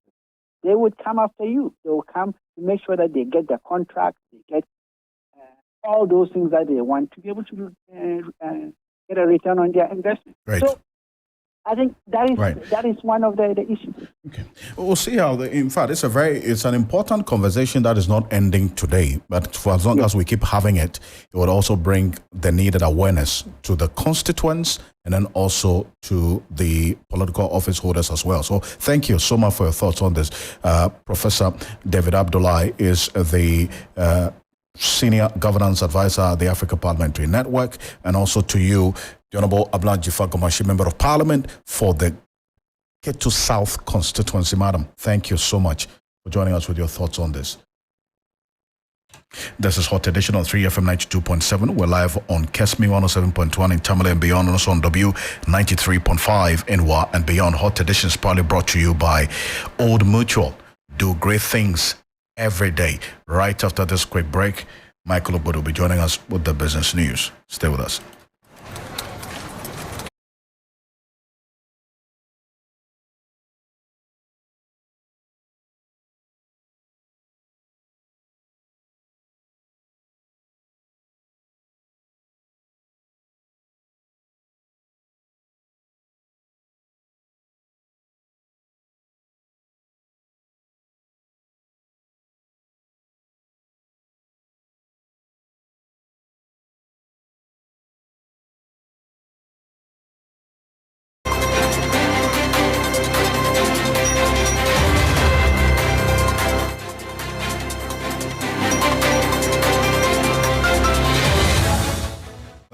S12: They would come after you. They will come to make sure that they get the contract, they get all those things that they want to be able to get a return on their investment.
S1: Right.
S12: So I think that is one of the issues.
S1: Okay, we'll see how. In fact, it's an important conversation that is not ending today. But for as long as we keep having it, it would also bring the needed awareness to the constituents and then also to the political office holders as well. So thank you so much for your thoughts on this. Professor David Abdullah is the Senior Governance Advisor at the Africa Parliamentary Network, and also to you, the Honorable Abdullah Jifa, Member of Parliament for the Ketu South constituency. Madam, thank you so much for joining us with your thoughts on this. This is Hot Edition on 3FM 92.7. We're live on Kesmi 107.1 in Tamale and beyond, and also on W 93.5 in Wa and beyond. Hot Edition is proudly brought to you by Old Mutual. Do great things every day. Right after this quick break, Michael Obodo will be joining us with the business news. Stay with us.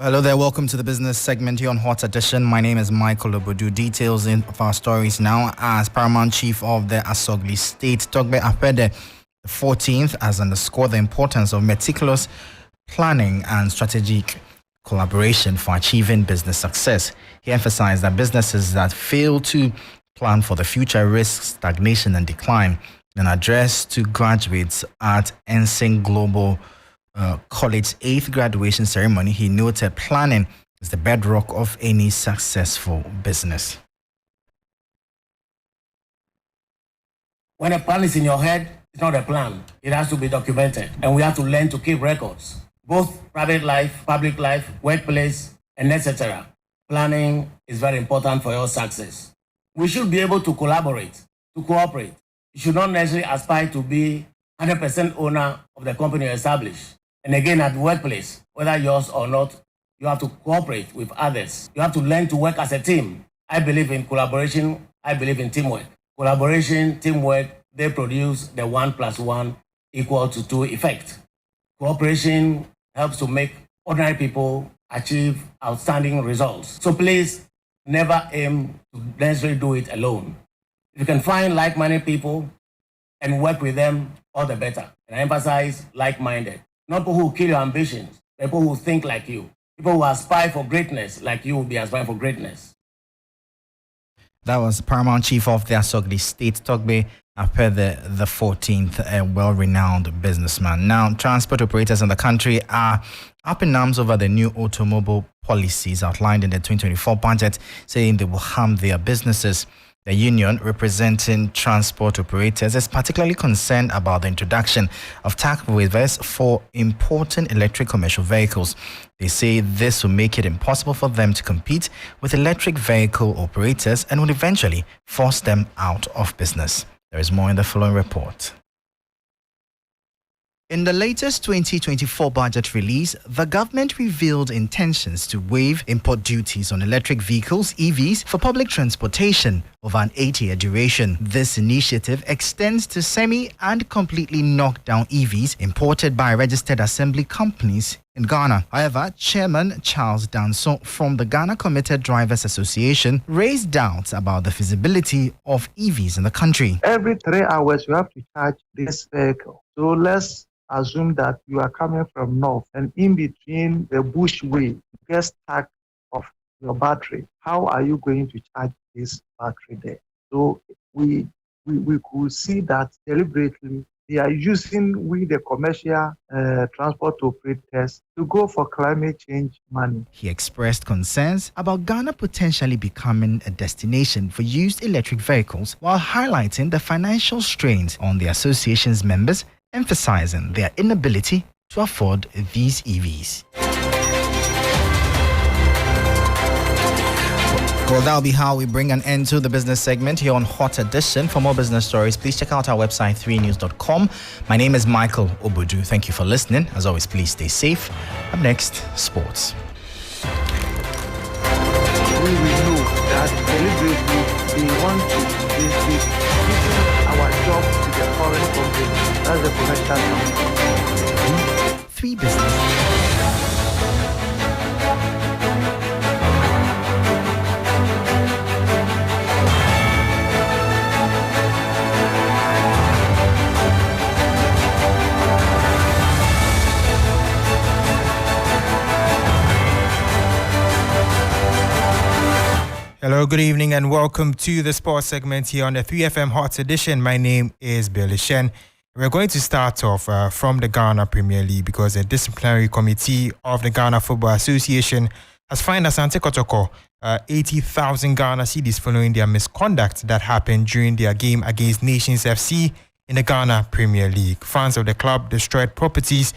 S14: Hello there, welcome to the business segment here on Hot Edition. My name is Michael Obodu. Details of our stories now as Paramount Chief of the Asogli State, Togbe Apede, the 14th, has underscored the importance of meticulous planning and strategic collaboration for achieving business success. He emphasized that businesses that fail to plan for the future risk stagnation and decline. In an address to graduates at Ensign Global College 8th graduation ceremony, he noted planning is the bedrock of any successful business.
S15: When a plan is in your head, it's not a plan. It has to be documented. And we have to learn to keep records, both private life, public life, workplace, and etc. Planning is very important for your success. We should be able to collaborate, to cooperate. You should not necessarily aspire to be 100% owner of the company you establish. And again, at the workplace, whether yours or not, you have to cooperate with others. You have to learn to work as a team. I believe in collaboration. I believe in teamwork. Collaboration, teamwork, they produce the 1 + 1 = 2 effect. Cooperation helps to make ordinary people achieve outstanding results. So please never aim to necessarily do it alone. If you can find like-minded people and work with them, all the better. And I emphasize like-minded. Not people who kill your ambitions, people who think like you. People who aspire for greatness like you will be aspiring for greatness.
S14: That was Paramount Chief of the Asogli State, Togbe Apede the 14th, a well-renowned businessman. Now, transport operators in the country are up in arms over the new automobile policies outlined in the 2024 budget, saying they will harm their businesses. The union representing transport operators is particularly concerned about the introduction of tax waivers for importing electric commercial vehicles. They say this will make it impossible for them to compete with electric vehicle operators and will eventually force them out of business. There is more in the following report. In the latest 2024 budget release, the government revealed intentions to waive import duties on electric vehicles, EVs, for public transportation over an 8-year duration. This initiative extends to semi- and completely knocked down EVs imported by registered assembly companies in Ghana. However, Chairman Charles Danso from the Ghana Committed Drivers Association raised doubts about the feasibility of EVs in the country.
S16: Every 3 hours, you have to charge this vehicle. So let's assume that you are coming from north and in between the bushway, you get stuck of your battery. How are you going to charge this battery there? So we could see that deliberately they are using the commercial transport operators to go for climate change money.
S14: He expressed concerns about Ghana potentially becoming a destination for used electric vehicles while highlighting the financial strains on the association's members, emphasizing their inability to afford these EVs. Well, that'll be how we bring an end to the business segment here on Hot Edition. For more business stories, please check out our website, 3news.com. My name is Michael Obudu. Thank you for listening. As always, please stay safe. Up next, sports.
S16: We will know that deliberately they want to give our job to the foreign company. That's the commercial company.
S14: 3 business.
S17: Hello, good evening, and welcome to the sports segment here on the 3FM Hot Edition. My name is Billy Shen. We're going to start off from the Ghana Premier League because the disciplinary committee of the Ghana Football Association has fined Asante Kotoko 80,000 Ghana cedis following their misconduct that happened during their game against Nations FC in the Ghana Premier League. Fans of the club destroyed properties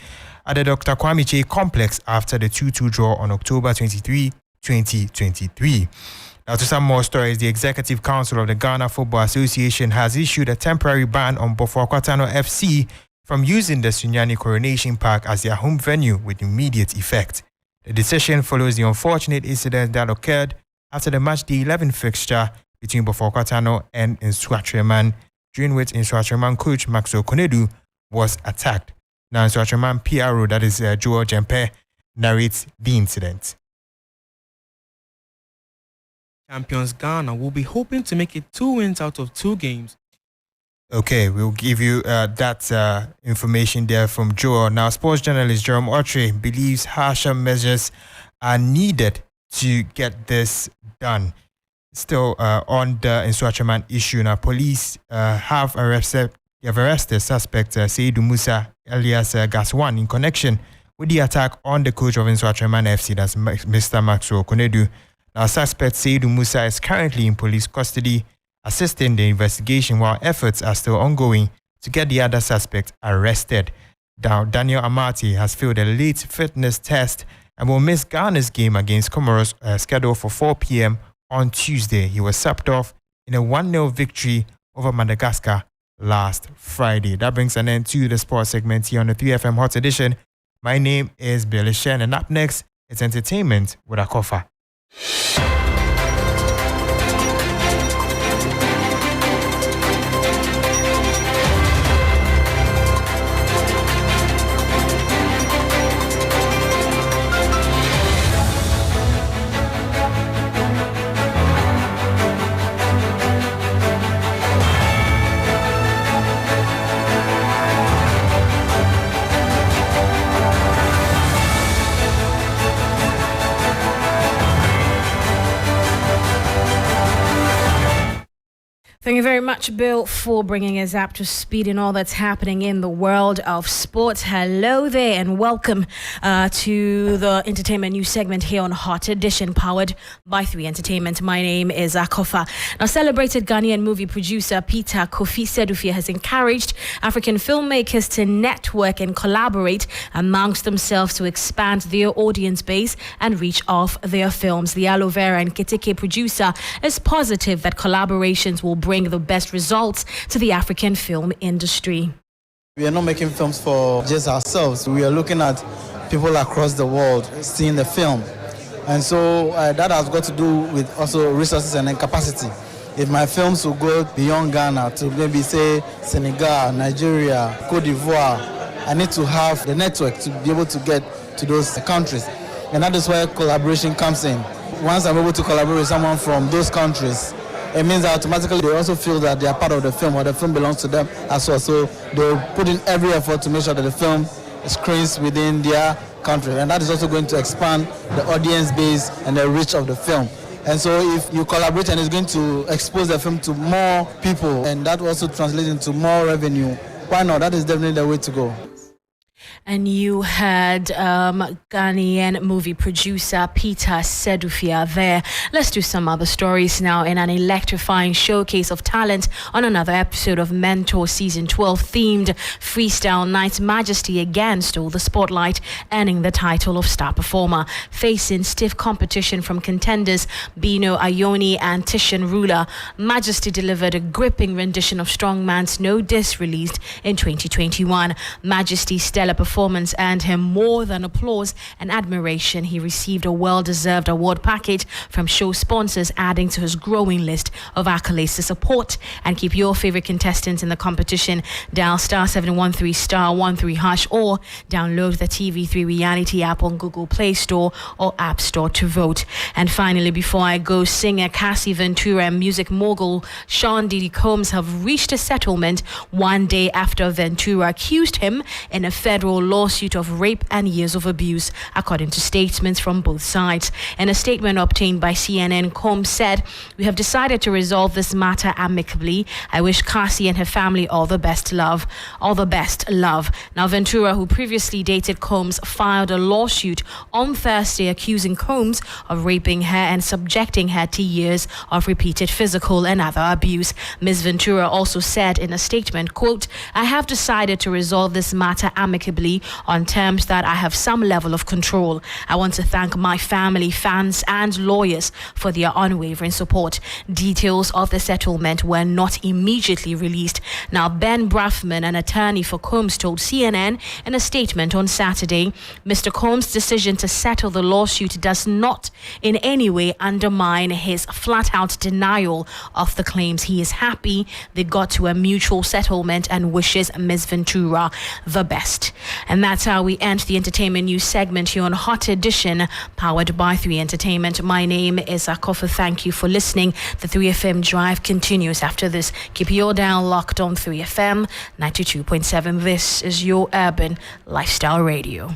S17: at the Dr. Kwame Che complex after the 2-2 draw on October 23, 2023. Now, to some more stories, the Executive Council of the Ghana Football Association has issued a temporary ban on Bofoakotano FC from using the Sunyani Coronation Park as their home venue with immediate effect. The decision follows the unfortunate incident that occurred after the match day 11 fixture between Bofoakotano and Nsuatreman, during which Nsuatreman coach Maxwell Konedu was attacked. Now, Nsuatreman PRO, that is Joel Jempe, narrates the incident.
S18: Champions Ghana will be hoping to make it 2 wins out of 2 games.
S17: Okay, we'll give you that information there from Joel. Now, sports journalist Jerome Otre believes harsher measures are needed to get this done. Still on the Nsuatreman issue, now police have arrested suspect Seydou Musa alias Gaswan in connection with the attack on the coach of Nsuatreman FC, that's Mr. Maxwell Konedu. Now, suspect Seydou Musa is currently in police custody, assisting the investigation while efforts are still ongoing to get the other suspect arrested. Now, Daniel Amati has failed a late fitness test and will miss Ghana's game against Comoros scheduled for 4 p.m. on Tuesday. He was sapped off in a 1-0 victory over Madagascar last Friday. That brings an end to the sports segment here on the 3FM Hot Edition. My name is Billy Shen, and up next, it's entertainment with Akofa.
S19: Thank you very much, Bill, for bringing us up to speed in all that's happening in the world of sports. Hello there and welcome to the entertainment news segment here on Hot Edition, powered by 3 Entertainment. My name is Akofa. Now, celebrated Ghanaian movie producer Peter Kofi Sedufia has encouraged African filmmakers to network and collaborate amongst themselves to expand their audience base and reach of their films. The Aloe Vera and Keteke producer is positive that collaborations will bring the best results to the African film industry.
S20: We are not making films for just ourselves. We are looking at people across the world seeing the film. And so that has got to do with also resources and capacity. If my films will go beyond Ghana to maybe say Senegal, Nigeria, Cote d'Ivoire, I need to have the network to be able to get to those countries. And that is where collaboration comes in. Once I'm able to collaborate with someone from those countries, it means that automatically they also feel that they are part of the film or the film belongs to them as well. So they'll put in every effort to make sure that the film screens within their country. And that is also going to expand the audience base and the reach of the film. And so if you collaborate and it's going to expose the film to more people and that also translates into more revenue, why not? That is definitely the way to go.
S19: And you had Ghanaian movie producer Peter Sedufia there. Let's do some other stories now. In an electrifying showcase of talent on another episode of Mentor Season 12 themed Freestyle Night, Majesty again stole the spotlight, earning the title of Star Performer. Facing stiff competition from contenders Bino Ayoni and Tishan Ruler, Majesty delivered a gripping rendition of Strongman's No Diss, released in 2021. Majesty's stellar performance earned him more than applause and admiration. He received a well-deserved award package from show sponsors, adding to his growing list of accolades. To support and keep your favorite contestants in the competition, dial *713 *13# or download the TV3 Reality app on Google Play Store or App Store to vote. And finally, before I go, singer Cassie Ventura and music mogul Sean Diddy Combs have reached a settlement one day after Ventura accused him in a federal lawsuit of rape and years of abuse, according to statements from both sides. In a statement obtained by CNN, Combs said, "We have decided to resolve this matter amicably. I wish Cassie and her family all the best, love. All the best, love." Now, Ventura, who previously dated Combs, filed a lawsuit on Thursday accusing Combs of raping her and subjecting her to years of repeated physical and other abuse. Ms. Ventura also said in a statement, quote, "I have decided to resolve this matter amicably on terms that I have some level of control. I want to thank my family, fans, and lawyers for their unwavering support." Details of the settlement were not immediately released. Now, Ben Braffman, an attorney for Combs, told CNN in a statement on Saturday, "Mr. Combs' decision to settle the lawsuit does not in any way undermine his flat-out denial of the claims. He is happy they got to a mutual settlement and wishes Ms. Ventura the best." And that's how we end the entertainment news segment here on Hot Edition, powered by 3 Entertainment. My name is Akofa. Thank you for listening. The 3FM drive continues after this. Keep your dial locked on 3FM 92.7. This is your urban lifestyle radio.